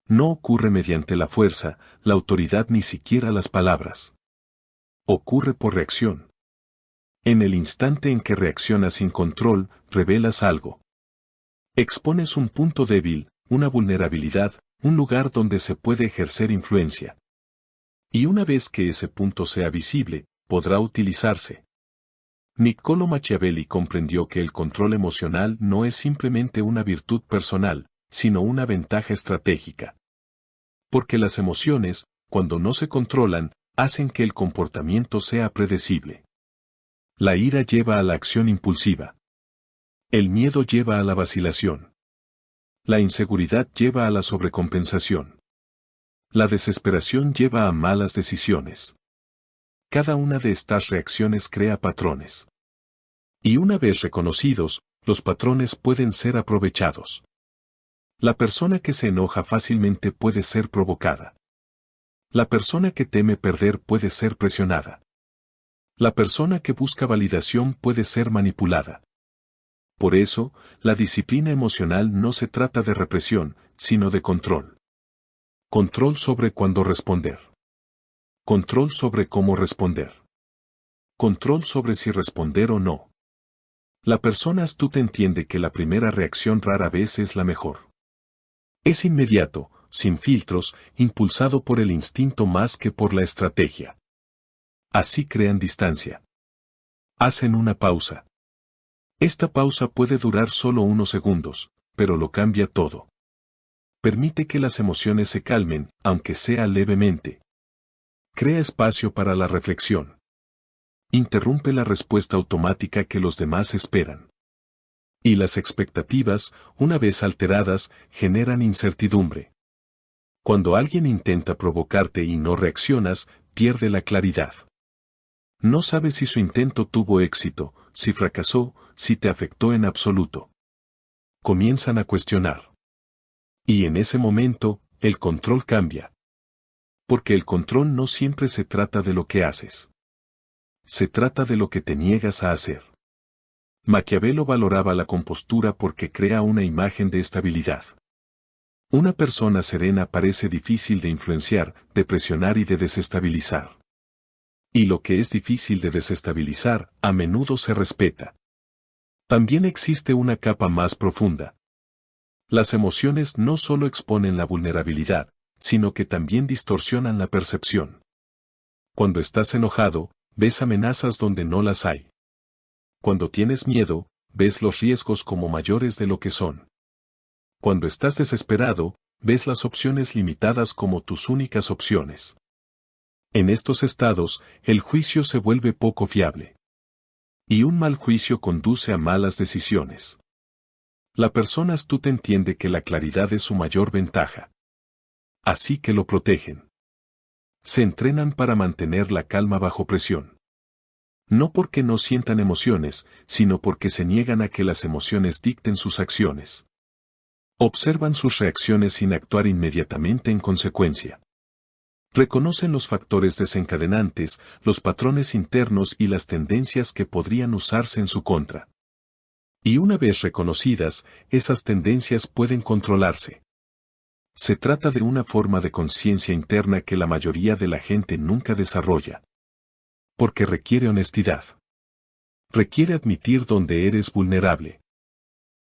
No ocurre mediante la fuerza, la autoridad ni siquiera las palabras. Ocurre por reacción. En el instante en que reaccionas sin control, revelas algo. Expones un punto débil, una vulnerabilidad, un lugar donde se puede ejercer influencia. Y una vez que ese punto sea visible, podrá utilizarse. Niccolò Machiavelli comprendió que el control emocional no es simplemente una virtud personal, sino una ventaja estratégica. Porque las emociones, cuando no se controlan, hacen que el comportamiento sea predecible. La ira lleva a la acción impulsiva. El miedo lleva a la vacilación. La inseguridad lleva a la sobrecompensación. La desesperación lleva a malas decisiones. Cada una de estas reacciones crea patrones. Y una vez reconocidos, los patrones pueden ser aprovechados. La persona que se enoja fácilmente puede ser provocada. La persona que teme perder puede ser presionada. La persona que busca validación puede ser manipulada. Por eso, la disciplina emocional no se trata de represión, sino de control. Control sobre cuándo responder. Control sobre cómo responder. Control sobre si responder o no. La persona astuta entiende que la primera reacción rara vez es la mejor. Es inmediato, sin filtros, impulsado por el instinto más que por la estrategia. Así crean distancia. Hacen una pausa. Esta pausa puede durar solo unos segundos, pero lo cambia todo. Permite que las emociones se calmen, aunque sea levemente. Crea espacio para la reflexión. Interrumpe la respuesta automática que los demás esperan. Y las expectativas, una vez alteradas, generan incertidumbre. Cuando alguien intenta provocarte y no reaccionas, pierde la claridad. No sabes si su intento tuvo éxito, si fracasó, si te afectó en absoluto. Comienzan a cuestionar. Y en ese momento, el control cambia. Porque el control no siempre se trata de lo que haces. Se trata de lo que te niegas a hacer. Maquiavelo valoraba la compostura porque crea una imagen de estabilidad. Una persona serena parece difícil de influenciar, de presionar y de desestabilizar. Y lo que es difícil de desestabilizar, a menudo se respeta. También existe una capa más profunda. Las emociones no solo exponen la vulnerabilidad, sino que también distorsionan la percepción. Cuando estás enojado, ves amenazas donde no las hay. Cuando tienes miedo, ves los riesgos como mayores de lo que son. Cuando estás desesperado, ves las opciones limitadas como tus únicas opciones. En estos estados, el juicio se vuelve poco fiable. Y un mal juicio conduce a malas decisiones. La persona astuta entiende que la claridad es su mayor ventaja. Así que lo protegen. Se entrenan para mantener la calma bajo presión. No porque no sientan emociones, sino porque se niegan a que las emociones dicten sus acciones. Observan sus reacciones sin actuar inmediatamente en consecuencia. Reconocen los factores desencadenantes, los patrones internos y las tendencias que podrían usarse en su contra. Y una vez reconocidas, esas tendencias pueden controlarse. Se trata de una forma de conciencia interna que la mayoría de la gente nunca desarrolla. Porque requiere honestidad. Requiere admitir donde eres vulnerable.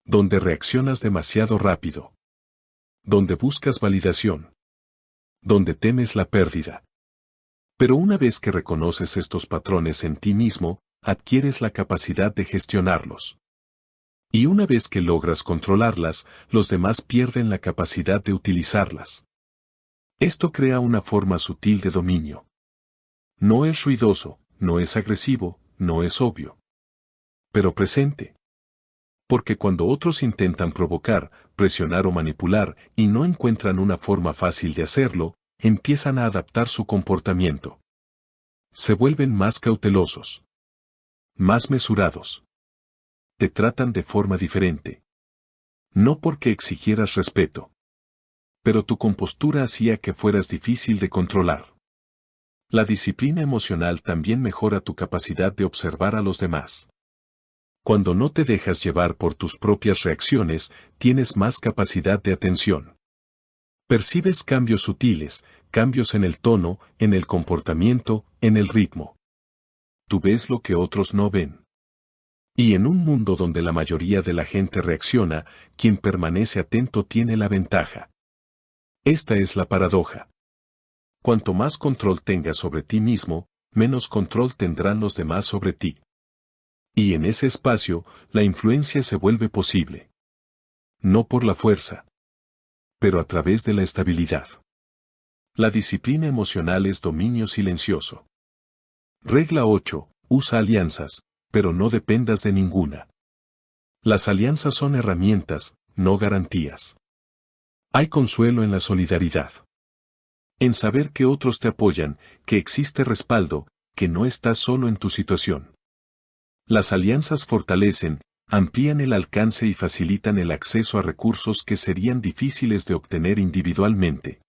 Donde reaccionas demasiado rápido. Donde buscas validación. Donde temes la pérdida. Pero una vez que reconoces estos patrones en ti mismo, adquieres la capacidad de gestionarlos. Y una vez que logras controlarlas, los demás pierden la capacidad de utilizarlas. Esto crea una forma sutil de dominio. No es ruidoso, no es agresivo, no es obvio. Pero presente. Porque cuando otros intentan provocar, presionar o manipular y no encuentran una forma fácil de hacerlo, empiezan a adaptar su comportamiento. Se vuelven más cautelosos. Más mesurados. Te tratan de forma diferente. No porque exigieras respeto. Pero tu compostura hacía que fueras difícil de controlar. La disciplina emocional también mejora tu capacidad de observar a los demás. Cuando no te dejas llevar por tus propias reacciones, tienes más capacidad de atención. Percibes cambios sutiles, cambios en el tono, en el comportamiento, en el ritmo. Tú ves lo que otros no ven. Y en un mundo donde la mayoría de la gente reacciona, quien permanece atento tiene la ventaja. Esta es la paradoja. Cuanto más control tengas sobre ti mismo, menos control tendrán los demás sobre ti. Y en ese espacio, la influencia se vuelve posible. No por la fuerza, pero a través de la estabilidad. La disciplina emocional es dominio silencioso. Regla 8. Usa alianzas, pero no dependas de ninguna. Las alianzas son herramientas, no garantías. Hay consuelo en la solidaridad. En saber que otros te apoyan, que existe respaldo, que no estás solo en tu situación. Las alianzas fortalecen, amplían el alcance y facilitan el acceso a recursos que serían difíciles de obtener individualmente.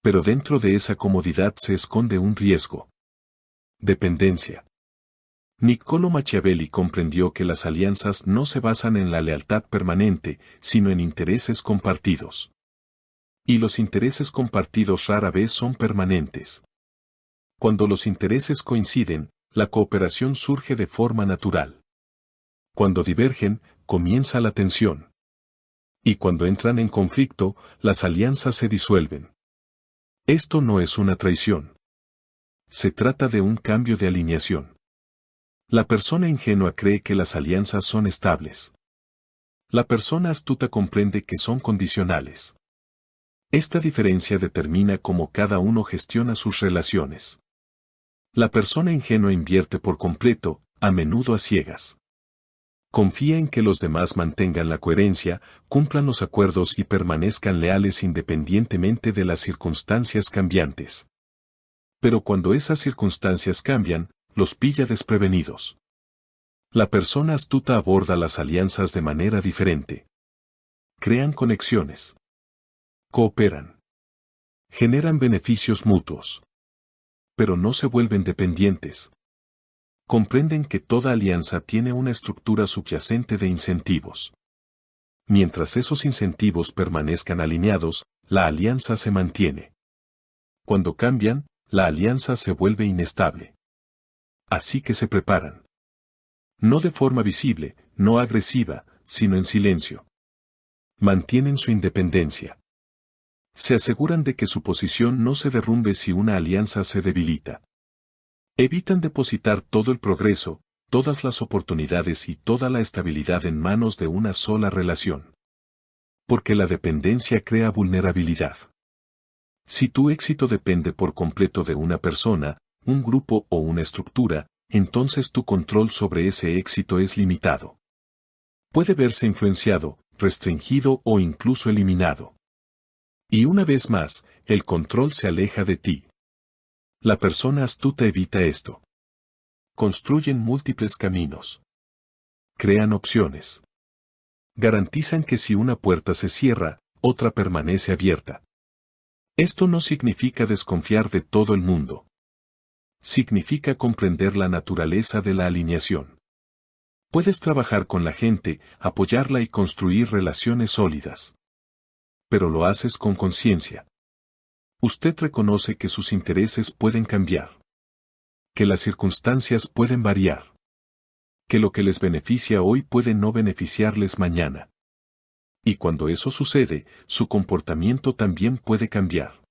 Pero dentro de esa comodidad se esconde un riesgo. Dependencia. Niccolò Machiavelli comprendió que las alianzas no se basan en la lealtad permanente, sino en intereses compartidos. Y los intereses compartidos rara vez son permanentes. Cuando los intereses coinciden, la cooperación surge de forma natural. Cuando divergen, comienza la tensión. Y cuando entran en conflicto, las alianzas se disuelven. Esto no es una traición. Se trata de un cambio de alineación. La persona ingenua cree que las alianzas son estables. La persona astuta comprende que son condicionales. Esta diferencia determina cómo cada uno gestiona sus relaciones. La persona ingenua invierte por completo, a menudo a ciegas. Confía en que los demás mantengan la coherencia, cumplan los acuerdos y permanezcan leales independientemente de las circunstancias cambiantes. Pero cuando esas circunstancias cambian, los pilla desprevenidos. La persona astuta aborda las alianzas de manera diferente. Crean conexiones. Cooperan. Generan beneficios mutuos. Pero no se vuelven dependientes. Comprenden que toda alianza tiene una estructura subyacente de incentivos. Mientras esos incentivos permanezcan alineados, la alianza se mantiene. Cuando cambian, la alianza se vuelve inestable. Así que se preparan. No de forma visible, no agresiva, sino en silencio. Mantienen su independencia. Se aseguran de que su posición no se derrumbe si una alianza se debilita. Evitan depositar todo el progreso, todas las oportunidades y toda la estabilidad en manos de una sola relación. Porque la dependencia crea vulnerabilidad. Si tu éxito depende por completo de una persona, un grupo o una estructura, entonces tu control sobre ese éxito es limitado. Puede verse influenciado, restringido o incluso eliminado. Y una vez más, el control se aleja de ti. La persona astuta evita esto. Construyen múltiples caminos. Crean opciones. Garantizan que si una puerta se cierra, otra permanece abierta. Esto no significa desconfiar de todo el mundo. Significa comprender la naturaleza de la alineación. Puedes trabajar con la gente, apoyarla y construir relaciones sólidas. Pero lo haces con conciencia. Usted reconoce que sus intereses pueden cambiar. Que las circunstancias pueden variar. Que lo que les beneficia hoy puede no beneficiarles mañana. Y cuando eso sucede, su comportamiento también puede cambiar.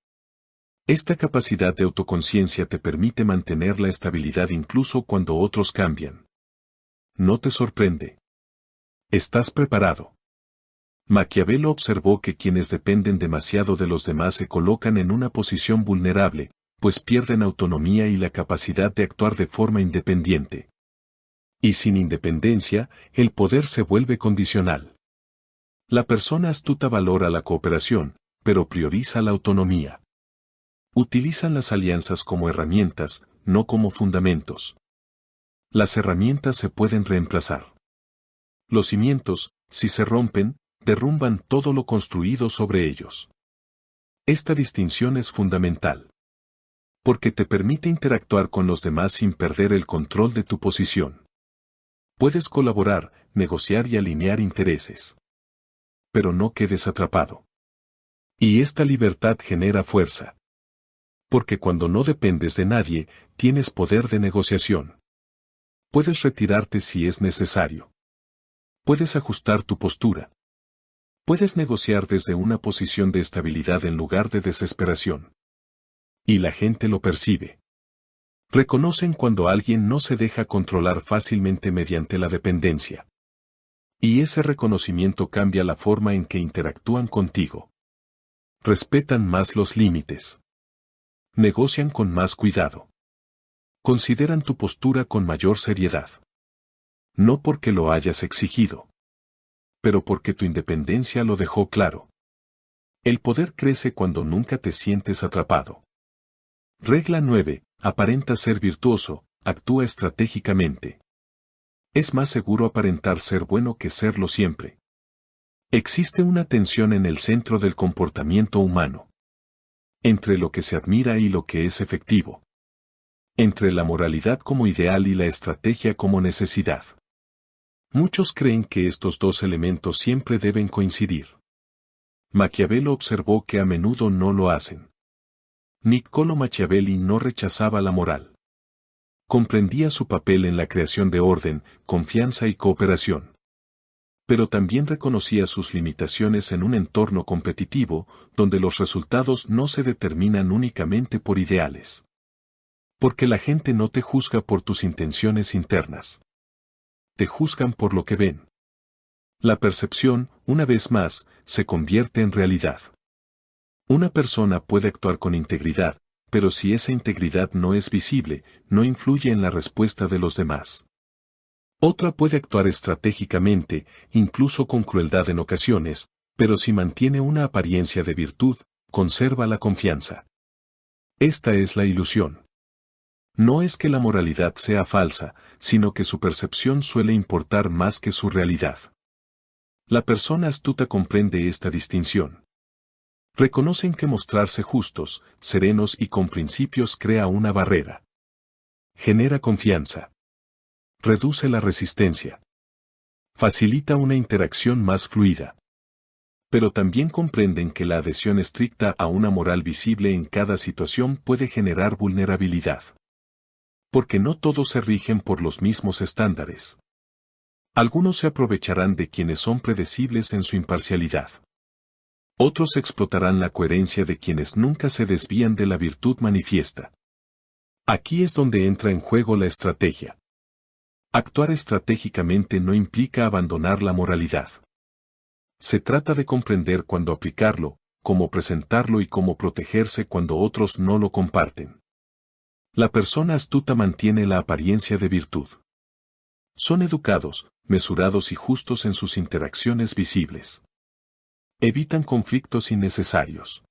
Esta capacidad de autoconciencia te permite mantener la estabilidad incluso cuando otros cambian. No te sorprende. Estás preparado. Maquiavelo observó que quienes dependen demasiado de los demás se colocan en una posición vulnerable, pues pierden autonomía y la capacidad de actuar de forma independiente. Y sin independencia, el poder se vuelve condicional. La persona astuta valora la cooperación, pero prioriza la autonomía. Utilizan las alianzas como herramientas, no como fundamentos. Las herramientas se pueden reemplazar. Los cimientos, si se rompen, derrumban todo lo construido sobre ellos. Esta distinción es fundamental. Porque te permite interactuar con los demás sin perder el control de tu posición. Puedes colaborar, negociar y alinear intereses. Pero no quedes atrapado. Y esta libertad genera fuerza. Porque cuando no dependes de nadie, tienes poder de negociación. Puedes retirarte si es necesario. Puedes ajustar tu postura. Puedes negociar desde una posición de estabilidad en lugar de desesperación. Y la gente lo percibe. Reconocen cuando alguien no se deja controlar fácilmente mediante la dependencia. Y ese reconocimiento cambia la forma en que interactúan contigo. Respetan más los límites. Negocian con más cuidado. Consideran tu postura con mayor seriedad. No porque lo hayas exigido, pero porque tu independencia lo dejó claro. El poder crece cuando nunca te sientes atrapado. Regla 9. Aparenta ser virtuoso, actúa estratégicamente. Es más seguro aparentar ser bueno que serlo siempre. Existe una tensión en el centro del comportamiento humano. Entre lo que se admira y lo que es efectivo. Entre la moralidad como ideal y la estrategia como necesidad. Muchos creen que estos dos elementos siempre deben coincidir. Maquiavelo observó que a menudo no lo hacen. Niccolò Machiavelli no rechazaba la moral. Comprendía su papel en la creación de orden, confianza y cooperación. Pero también reconocía sus limitaciones en un entorno competitivo, donde los resultados no se determinan únicamente por ideales. Porque la gente no te juzga por tus intenciones internas. Te juzgan por lo que ven. La percepción, una vez más, se convierte en realidad. Una persona puede actuar con integridad, pero si esa integridad no es visible, no influye en la respuesta de los demás. Otra puede actuar estratégicamente, incluso con crueldad en ocasiones, pero si mantiene una apariencia de virtud, conserva la confianza. Esta es la ilusión. No es que la moralidad sea falsa, sino que su percepción suele importar más que su realidad. La persona astuta comprende esta distinción. Reconocen que mostrarse justos, serenos y con principios crea una barrera. Genera confianza. Reduce la resistencia. Facilita una interacción más fluida. Pero también comprenden que la adhesión estricta a una moral visible en cada situación puede generar vulnerabilidad. Porque no todos se rigen por los mismos estándares. Algunos se aprovecharán de quienes son predecibles en su imparcialidad. Otros explotarán la coherencia de quienes nunca se desvían de la virtud manifiesta. Aquí es donde entra en juego la estrategia. Actuar estratégicamente no implica abandonar la moralidad. Se trata de comprender cuándo aplicarlo, cómo presentarlo y cómo protegerse cuando otros no lo comparten. La persona astuta mantiene la apariencia de virtud. Son educados, mesurados y justos en sus interacciones visibles. Evitan conflictos innecesarios.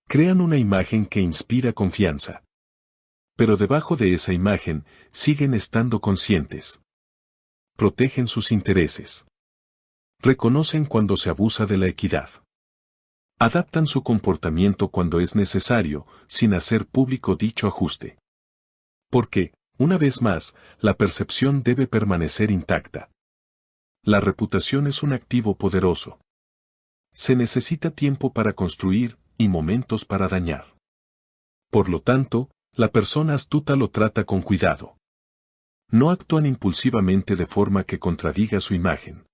Crean una imagen que inspira confianza. Pero debajo de esa imagen, siguen estando conscientes. Protegen sus intereses. Reconocen cuando se abusa de la equidad. Adaptan su comportamiento cuando es necesario, sin hacer público dicho ajuste. Porque, una vez más, la percepción debe permanecer intacta. La reputación es un activo poderoso. Se necesita tiempo para construir y momentos para dañar. Por lo tanto, la persona astuta lo trata con cuidado. No actúan impulsivamente de forma que contradiga su imagen.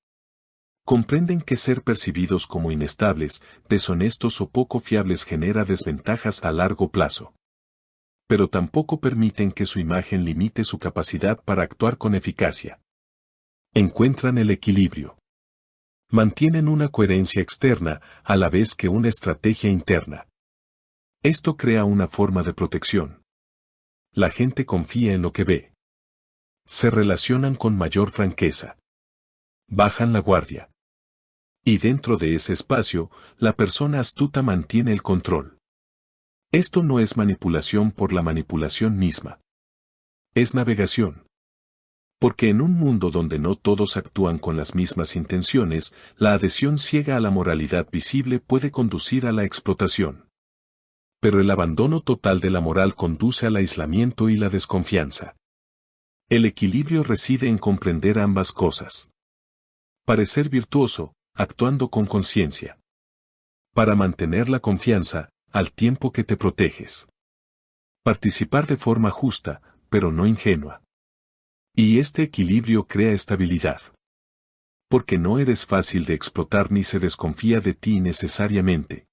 Comprenden que ser percibidos como inestables, deshonestos o poco fiables genera desventajas a largo plazo. Pero tampoco permiten que su imagen limite su capacidad para actuar con eficacia. Encuentran el equilibrio. Mantienen una coherencia externa, a la vez que una estrategia interna. Esto crea una forma de protección. La gente confía en lo que ve. Se relacionan con mayor franqueza. Bajan la guardia. Y dentro de ese espacio, la persona astuta mantiene el control. Esto no es manipulación por la manipulación misma. Es navegación. Porque en un mundo donde no todos actúan con las mismas intenciones, la adhesión ciega a la moralidad visible puede conducir a la explotación. Pero el abandono total de la moral conduce al aislamiento y la desconfianza. El equilibrio reside en comprender ambas cosas. Parecer virtuoso, actuando con conciencia. Para mantener la confianza, al tiempo que te proteges. Participar de forma justa, pero no ingenua. Y este equilibrio crea estabilidad. Porque no eres fácil de explotar ni se desconfía de ti necesariamente.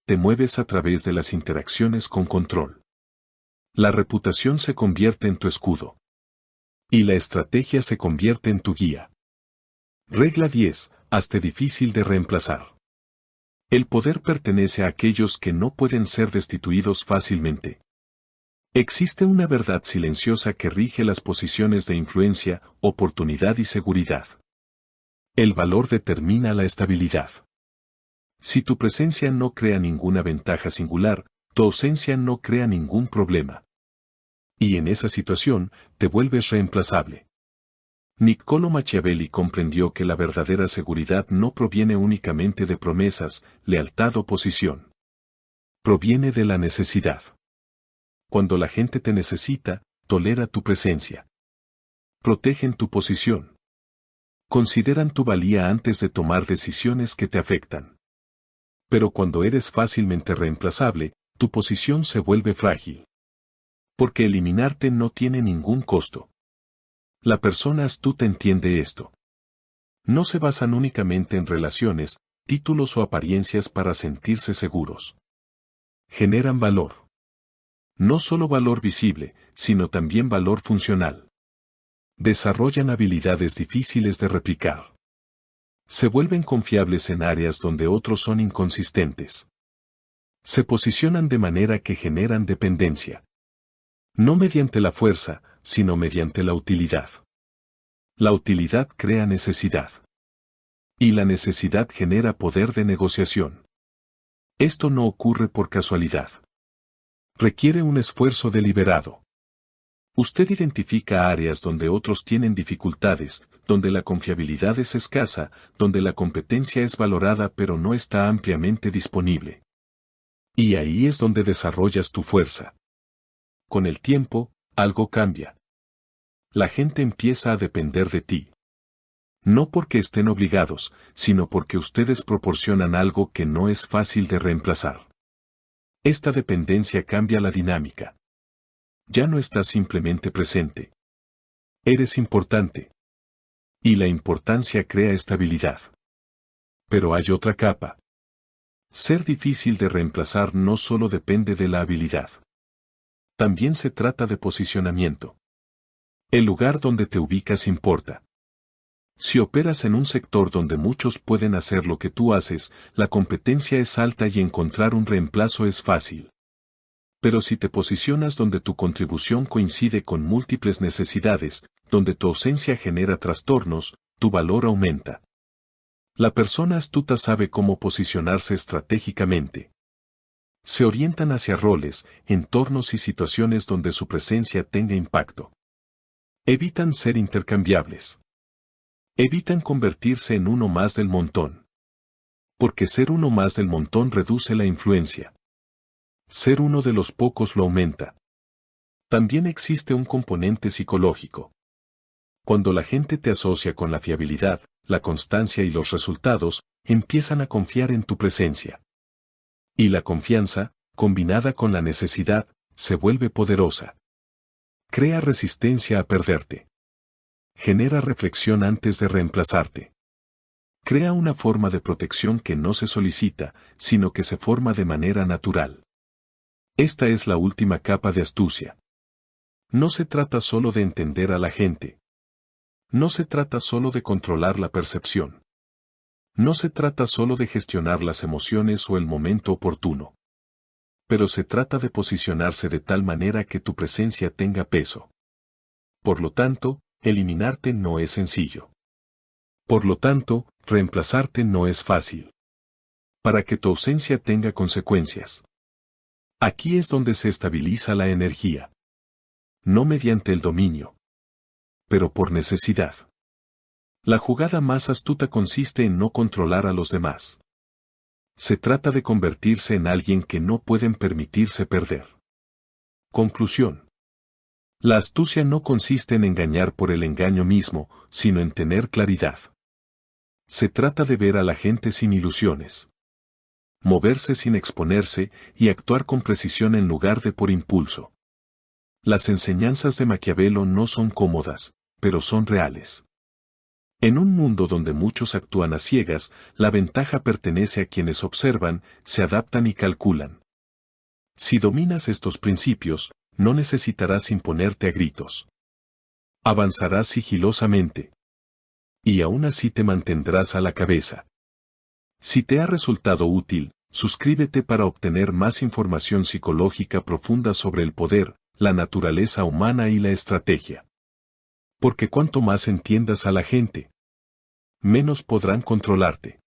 Te mueves a través de las interacciones con control. La reputación se convierte en tu escudo. Y la estrategia se convierte en tu guía. Regla 10. Hazte difícil de reemplazar. El poder pertenece a aquellos que no pueden ser destituidos fácilmente. Existe una verdad silenciosa que rige las posiciones de influencia, oportunidad y seguridad. El valor determina la estabilidad. Si tu presencia no crea ninguna ventaja singular, tu ausencia no crea ningún problema. Y en esa situación, te vuelves reemplazable. Niccolò Machiavelli comprendió que la verdadera seguridad no proviene únicamente de promesas, lealtad o posición. Proviene de la necesidad. Cuando la gente te necesita, tolera tu presencia. Protegen tu posición. Consideran tu valía antes de tomar decisiones que te afectan. Pero cuando eres fácilmente reemplazable, tu posición se vuelve frágil. Porque eliminarte no tiene ningún costo. La persona astuta entiende esto. No se basan únicamente en relaciones, títulos o apariencias para sentirse seguros. Generan valor. No solo valor visible, sino también valor funcional. Desarrollan habilidades difíciles de replicar. Se vuelven confiables en áreas donde otros son inconsistentes. Se posicionan de manera que generan dependencia. No mediante la fuerza, sino mediante la utilidad. La utilidad crea necesidad. Y la necesidad genera poder de negociación. Esto no ocurre por casualidad. Requiere un esfuerzo deliberado. Usted identifica áreas donde otros tienen dificultades, donde la confiabilidad es escasa, donde la competencia es valorada pero no está ampliamente disponible. Y ahí es donde desarrollas tu fuerza. Con el tiempo, algo cambia. La gente empieza a depender de ti. No porque estén obligados, sino porque ustedes proporcionan algo que no es fácil de reemplazar. Esta dependencia cambia la dinámica. Ya no estás simplemente presente. Eres importante. Y la importancia crea estabilidad. Pero hay otra capa. Ser difícil de reemplazar no solo depende de la habilidad. También se trata de posicionamiento. El lugar donde te ubicas importa. Si operas en un sector donde muchos pueden hacer lo que tú haces, la competencia es alta y encontrar un reemplazo es fácil. Pero si te posicionas donde tu contribución coincide con múltiples necesidades, donde tu ausencia genera trastornos, tu valor aumenta. La persona astuta sabe cómo posicionarse estratégicamente. Se orientan hacia roles, entornos y situaciones donde su presencia tenga impacto. Evitan ser intercambiables. Evitan convertirse en uno más del montón. Porque ser uno más del montón reduce la influencia. Ser uno de los pocos lo aumenta. También existe un componente psicológico. Cuando la gente te asocia con la fiabilidad, la constancia y los resultados, empiezan a confiar en tu presencia. Y la confianza, combinada con la necesidad, se vuelve poderosa. Crea resistencia a perderte. Genera reflexión antes de reemplazarte. Crea una forma de protección que no se solicita, sino que se forma de manera natural. Esta es la última capa de astucia. No se trata solo de entender a la gente. No se trata solo de controlar la percepción. No se trata solo de gestionar las emociones o el momento oportuno. Pero se trata de posicionarse de tal manera que tu presencia tenga peso. Por lo tanto, eliminarte no es sencillo. Por lo tanto, reemplazarte no es fácil. Para que tu ausencia tenga consecuencias. Aquí es donde se estabiliza la energía. No mediante el dominio. Pero por necesidad. La jugada más astuta consiste en no controlar a los demás. Se trata de convertirse en alguien que no pueden permitirse perder. Conclusión. La astucia no consiste en engañar por el engaño mismo, sino en tener claridad. Se trata de ver a la gente sin ilusiones. Moverse sin exponerse y actuar con precisión en lugar de por impulso. Las enseñanzas de Maquiavelo no son cómodas, pero son reales. En un mundo donde muchos actúan a ciegas, la ventaja pertenece a quienes observan, se adaptan y calculan. Si dominas estos principios, no necesitarás imponerte a gritos. Avanzarás sigilosamente. Y aún así te mantendrás a la cabeza. Si te ha resultado útil, suscríbete para obtener más información psicológica profunda sobre el poder, la naturaleza humana y la estrategia. Porque cuanto más entiendas a la gente, menos podrán controlarte.